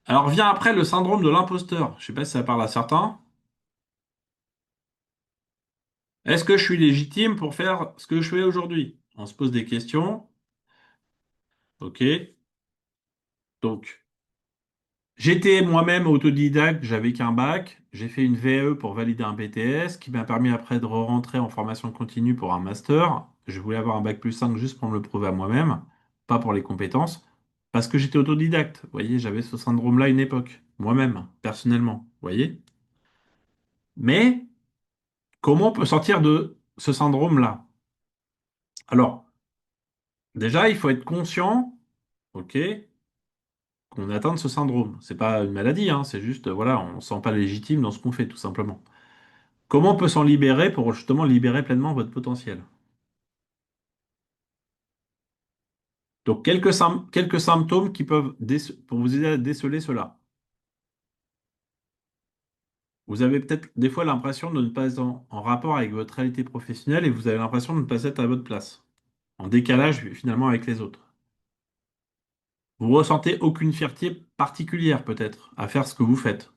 Alors vient après le syndrome de l'imposteur. Je sais pas si ça parle à certains. Est-ce que je suis légitime pour faire ce que je fais aujourd'hui? On se pose des questions. Ok. Donc, j'étais moi-même autodidacte, j'avais qu'un bac. J'ai fait une VAE pour valider un BTS qui m'a permis après de re-rentrer en formation continue pour un master. Je voulais avoir un bac plus 5 juste pour me le prouver à moi-même, pas pour les compétences, parce que j'étais autodidacte. Vous voyez, j'avais ce syndrome-là à une époque, moi-même, personnellement. Vous voyez? Mais comment on peut sortir de ce syndrome-là? Alors, déjà, il faut être conscient, ok, qu'on est atteint de ce syndrome. C'est pas une maladie, hein, c'est juste, voilà, on ne se sent pas légitime dans ce qu'on fait, tout simplement. Comment on peut s'en libérer pour justement libérer pleinement votre potentiel? Donc, quelques symptômes qui peuvent pour vous aider à déceler cela. Vous avez peut-être des fois l'impression de ne pas être en rapport avec votre réalité professionnelle et vous avez l'impression de ne pas être à votre place, en décalage finalement avec les autres. Vous ressentez aucune fierté particulière peut-être à faire ce que vous faites.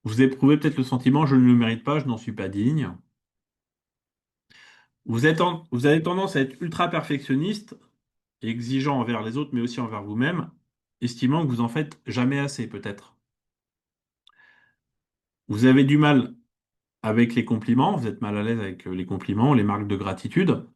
Vous éprouvez peut-être le sentiment je ne le mérite pas, je n'en suis pas digne. Vous avez tendance à être ultra perfectionniste, exigeant envers les autres mais aussi envers vous-même, estimant que vous en faites jamais assez peut-être. Vous avez du mal avec les compliments, vous êtes mal à l'aise avec les compliments, les marques de gratitude.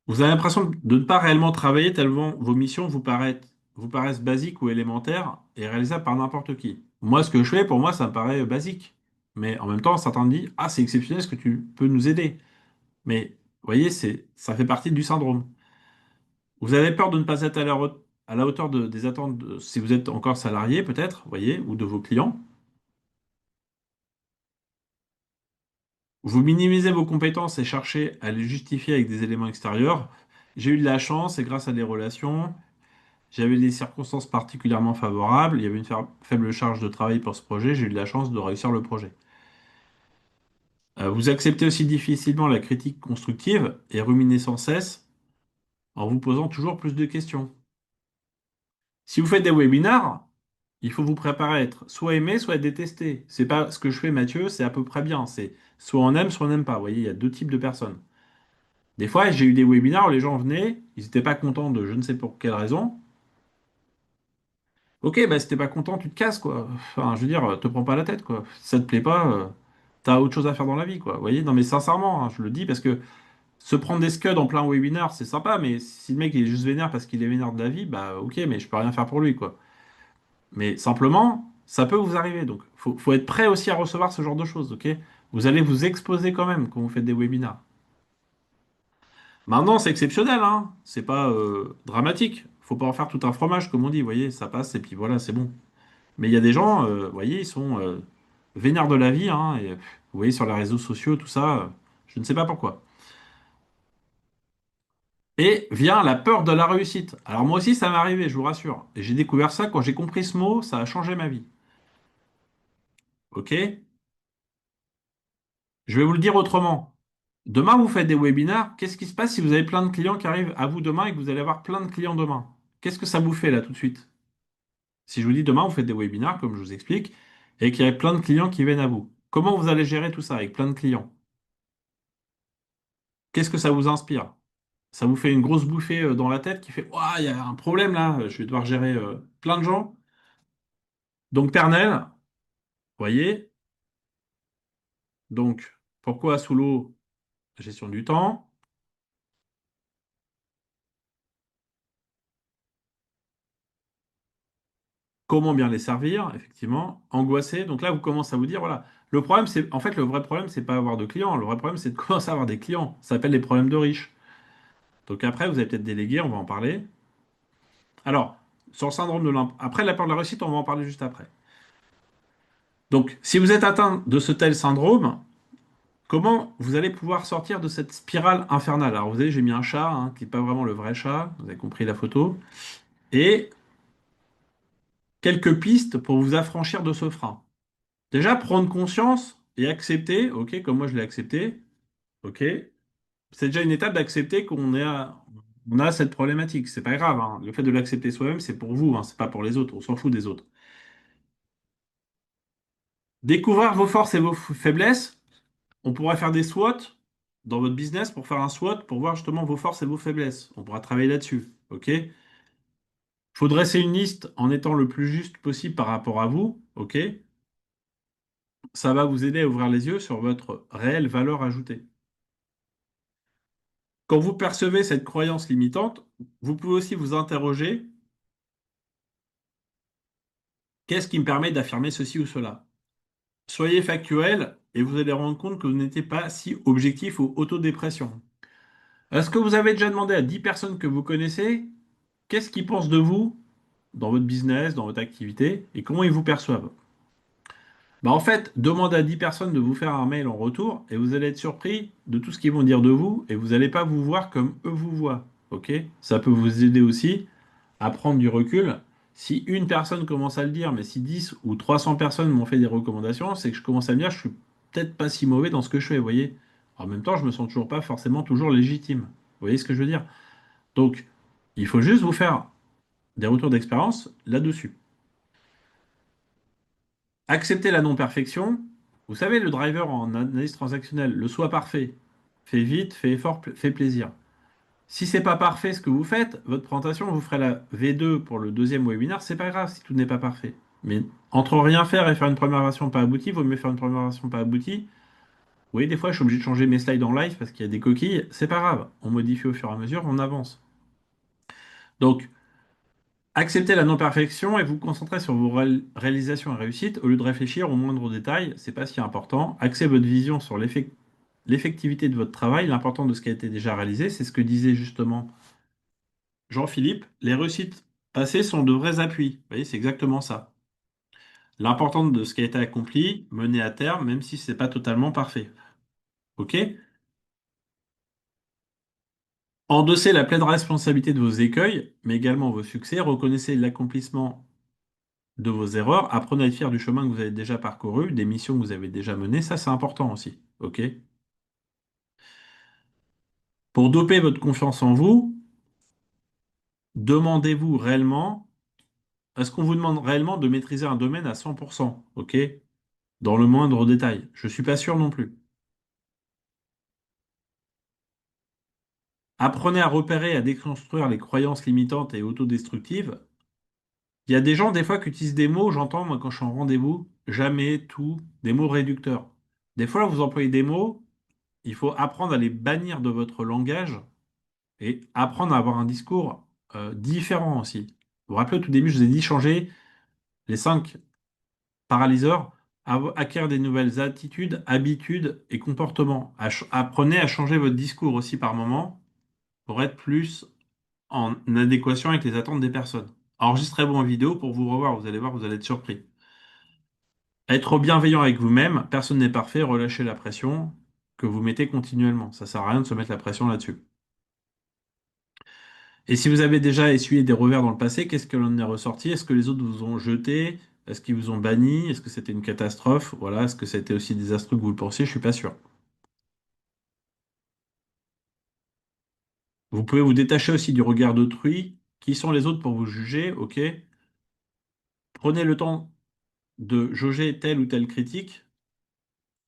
Vous avez l'impression de ne pas réellement travailler tellement vos missions vous paraissent basiques ou élémentaires et réalisables par n'importe qui. Moi, ce que je fais, pour moi, ça me paraît basique. Mais en même temps, certains me disent, ah, c'est exceptionnel, est-ce que tu peux nous aider? Mais, vous voyez, ça fait partie du syndrome. Vous avez peur de ne pas être à la hauteur des attentes, si vous êtes encore salarié, peut-être, vous voyez, ou de vos clients. Vous minimisez vos compétences et cherchez à les justifier avec des éléments extérieurs. J'ai eu de la chance et grâce à des relations, j'avais des circonstances particulièrement favorables. Il y avait une faible charge de travail pour ce projet. J'ai eu de la chance de réussir le projet. Vous acceptez aussi difficilement la critique constructive et ruminez sans cesse en vous posant toujours plus de questions. Si vous faites des webinars, il faut vous préparer à être soit aimé, soit détesté. C'est pas ce que je fais, Mathieu, c'est à peu près bien. C'est soit on aime, soit on n'aime pas. Vous voyez, il y a deux types de personnes. Des fois, j'ai eu des webinars où les gens venaient, ils n'étaient pas contents de je ne sais pour quelle raison. Ok, bah si t'es pas content, tu te casses, quoi. Enfin, je veux dire, te prends pas la tête, quoi. Si ça te plaît pas, t'as autre chose à faire dans la vie, quoi. Vous voyez? Non, mais sincèrement, hein, je le dis parce que se prendre des scuds en plein webinar, c'est sympa, mais si le mec il est juste vénère parce qu'il est vénère de la vie, bah ok, mais je peux rien faire pour lui, quoi. Mais simplement, ça peut vous arriver, donc faut être prêt aussi à recevoir ce genre de choses, ok? Vous allez vous exposer quand même quand vous faites des webinars. Maintenant, c'est exceptionnel, hein. C'est pas dramatique. Faut pas en faire tout un fromage, comme on dit, vous voyez, ça passe et puis voilà, c'est bon. Mais il y a des gens, vous voyez, ils sont vénères de la vie, hein, et vous voyez sur les réseaux sociaux, tout ça, je ne sais pas pourquoi. Et vient la peur de la réussite. Alors moi aussi, ça m'est arrivé, je vous rassure. Et j'ai découvert ça quand j'ai compris ce mot, ça a changé ma vie. Ok? Je vais vous le dire autrement. Demain, vous faites des webinars. Qu'est-ce qui se passe si vous avez plein de clients qui arrivent à vous demain et que vous allez avoir plein de clients demain? Qu'est-ce que ça vous fait là tout de suite? Si je vous dis demain, vous faites des webinars, comme je vous explique, et qu'il y a plein de clients qui viennent à vous. Comment vous allez gérer tout ça avec plein de clients? Qu'est-ce que ça vous inspire? Ça vous fait une grosse bouffée dans la tête qui fait, ouah, il y a un problème là, je vais devoir gérer plein de gens. Donc, Pernel, voyez, donc, pourquoi sous l'eau, gestion du temps, comment bien les servir, effectivement, angoissé. Donc là, vous commencez à vous dire, voilà, le problème, c'est, en fait, le vrai problème, c'est pas avoir de clients. Le vrai problème, c'est de commencer à avoir des clients. Ça s'appelle les problèmes de riches. Donc après, vous avez peut-être délégué, on va en parler. Alors, sur le syndrome de après la peur de la réussite, on va en parler juste après. Donc, si vous êtes atteint de ce tel syndrome, comment vous allez pouvoir sortir de cette spirale infernale? Alors, vous savez, j'ai mis un chat, hein, qui n'est pas vraiment le vrai chat, vous avez compris la photo, et quelques pistes pour vous affranchir de ce frein. Déjà, prendre conscience et accepter, ok, comme moi je l'ai accepté, ok, c'est déjà une étape d'accepter qu'on est On a cette problématique. C'est pas grave, hein. Le fait de l'accepter soi-même, c'est pour vous, hein. C'est pas pour les autres. On s'en fout des autres. Découvrir vos forces et vos faiblesses. On pourra faire des SWOT dans votre business pour faire un SWOT pour voir justement vos forces et vos faiblesses. On pourra travailler là-dessus. OK? Faut dresser une liste en étant le plus juste possible par rapport à vous. OK? Ça va vous aider à ouvrir les yeux sur votre réelle valeur ajoutée. Quand vous percevez cette croyance limitante, vous pouvez aussi vous interroger, qu'est-ce qui me permet d'affirmer ceci ou cela? Soyez factuel et vous allez rendre compte que vous n'étiez pas si objectif ou autodépression. Est-ce que vous avez déjà demandé à 10 personnes que vous connaissez qu'est-ce qu'ils pensent de vous dans votre business, dans votre activité et comment ils vous perçoivent? Bah en fait, demandez à 10 personnes de vous faire un mail en retour et vous allez être surpris de tout ce qu'ils vont dire de vous et vous n'allez pas vous voir comme eux vous voient. Ok? Ça peut vous aider aussi à prendre du recul. Si une personne commence à le dire, mais si 10 ou 300 personnes m'ont fait des recommandations, c'est que je commence à me dire je suis peut-être pas si mauvais dans ce que je fais, vous voyez? En même temps, je me sens toujours pas forcément toujours légitime. Vous voyez ce que je veux dire? Donc, il faut juste vous faire des retours d'expérience là-dessus. Accepter la non-perfection. Vous savez, le driver en analyse transactionnelle, le soit parfait, fait vite, fait effort, fait plaisir. Si c'est pas parfait ce que vous faites, votre présentation, vous ferez la V2 pour le deuxième webinaire, c'est pas grave si tout n'est pas parfait. Mais entre rien faire et faire une première version pas aboutie, il vaut mieux faire une première version pas aboutie. Vous voyez, des fois, je suis obligé de changer mes slides en live parce qu'il y a des coquilles. C'est pas grave. On modifie au fur et à mesure, on avance. Donc, acceptez la non-perfection et vous concentrez sur vos réalisations et réussites au lieu de réfléchir aux moindres détails. C'est pas si important. Axez votre vision sur l'effectivité de votre travail, l'important de ce qui a été déjà réalisé. C'est ce que disait justement Jean-Philippe. Les réussites passées sont de vrais appuis. Vous voyez, c'est exactement ça. L'important de ce qui a été accompli, mené à terme, même si c'est pas totalement parfait. OK? Endossez la pleine responsabilité de vos écueils, mais également vos succès. Reconnaissez l'accomplissement de vos erreurs, apprenez à être fier du chemin que vous avez déjà parcouru, des missions que vous avez déjà menées, ça c'est important aussi. OK? Pour doper votre confiance en vous, demandez-vous réellement, est-ce qu'on vous demande réellement de maîtriser un domaine à 100%? OK? Dans le moindre détail. Je suis pas sûr non plus. Apprenez à repérer, à déconstruire les croyances limitantes et autodestructives. Il y a des gens, des fois, qui utilisent des mots, j'entends, moi, quand je suis en rendez-vous, jamais, tout, des mots réducteurs. Des fois, vous employez des mots, il faut apprendre à les bannir de votre langage et apprendre à avoir un discours différent aussi. Vous vous rappelez, au tout début, je vous ai dit changer les 5 paralyseurs, acquérir des nouvelles attitudes, habitudes et comportements. Apprenez à changer votre discours aussi par moment pour être plus en adéquation avec les attentes des personnes. Enregistrez-vous en vidéo pour vous revoir, vous allez voir, vous allez être surpris. Être bienveillant avec vous-même, personne n'est parfait, relâchez la pression que vous mettez continuellement. Ça sert à rien de se mettre la pression là-dessus. Et si vous avez déjà essuyé des revers dans le passé, qu'est-ce que l'on est ressorti? Est-ce que les autres vous ont jeté? Est-ce qu'ils vous ont banni? Est-ce que c'était une catastrophe? Voilà, est-ce que c'était aussi désastreux que vous le pensiez? Je suis pas sûr. Vous pouvez vous détacher aussi du regard d'autrui. Qui sont les autres pour vous juger? Ok. Prenez le temps de jauger telle ou telle critique.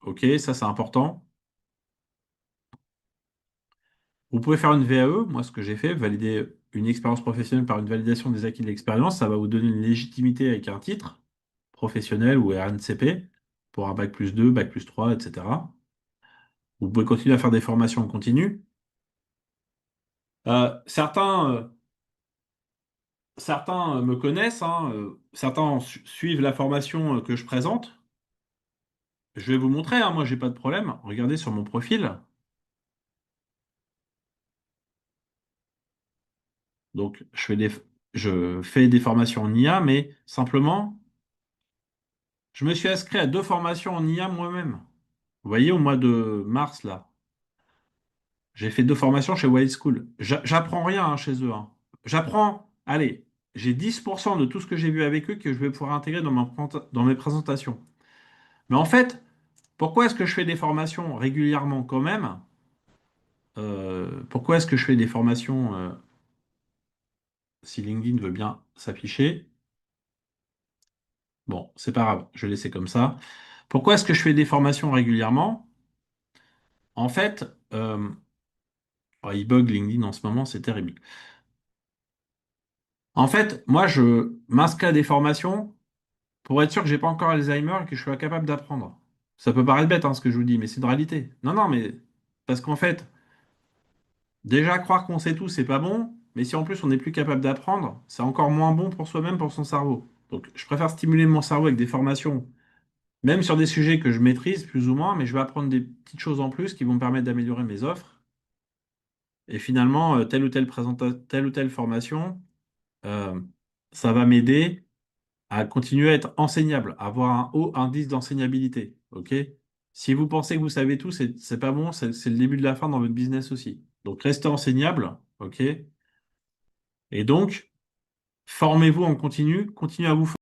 Ok, ça c'est important. Vous pouvez faire une VAE. Moi, ce que j'ai fait, valider une expérience professionnelle par une validation des acquis de l'expérience, ça va vous donner une légitimité avec un titre professionnel ou RNCP pour un bac+2, bac+3, etc. Vous pouvez continuer à faire des formations en continu. Certains me connaissent, hein, certains suivent la formation que je présente. Je vais vous montrer, hein, moi j'ai pas de problème. Regardez sur mon profil. Donc je fais des formations en IA, mais simplement, je me suis inscrit à 2 formations en IA moi-même. Vous voyez, au mois de mars, là, j'ai fait 2 formations chez Wild School. J'apprends rien hein, chez eux, hein. J'apprends, allez, j'ai 10% de tout ce que j'ai vu avec eux que je vais pouvoir intégrer dans mes présentations. Mais en fait, pourquoi est-ce que je fais des formations régulièrement quand même? Pourquoi est-ce que je fais des formations si LinkedIn veut bien s'afficher. Bon, c'est pas grave, je vais laisser comme ça. Pourquoi est-ce que je fais des formations régulièrement? En fait, oh, il bug LinkedIn en ce moment, c'est terrible. En fait, moi, je m'inscris à des formations pour être sûr que j'ai pas encore Alzheimer et que je suis capable d'apprendre. Ça peut paraître bête, hein, ce que je vous dis, mais c'est une réalité. Non, non, mais parce qu'en fait, déjà croire qu'on sait tout, c'est pas bon, mais si en plus on n'est plus capable d'apprendre, c'est encore moins bon pour soi-même, pour son cerveau. Donc, je préfère stimuler mon cerveau avec des formations, même sur des sujets que je maîtrise plus ou moins, mais je vais apprendre des petites choses en plus qui vont me permettre d'améliorer mes offres. Et finalement, telle ou telle formation, euh, ça va m'aider à continuer à être enseignable, à avoir un haut indice d'enseignabilité. OK? Si vous pensez que vous savez tout, c'est pas bon, c'est le début de la fin dans votre business aussi. Donc restez enseignable, OK? Et donc, formez-vous en continu, continuez à vous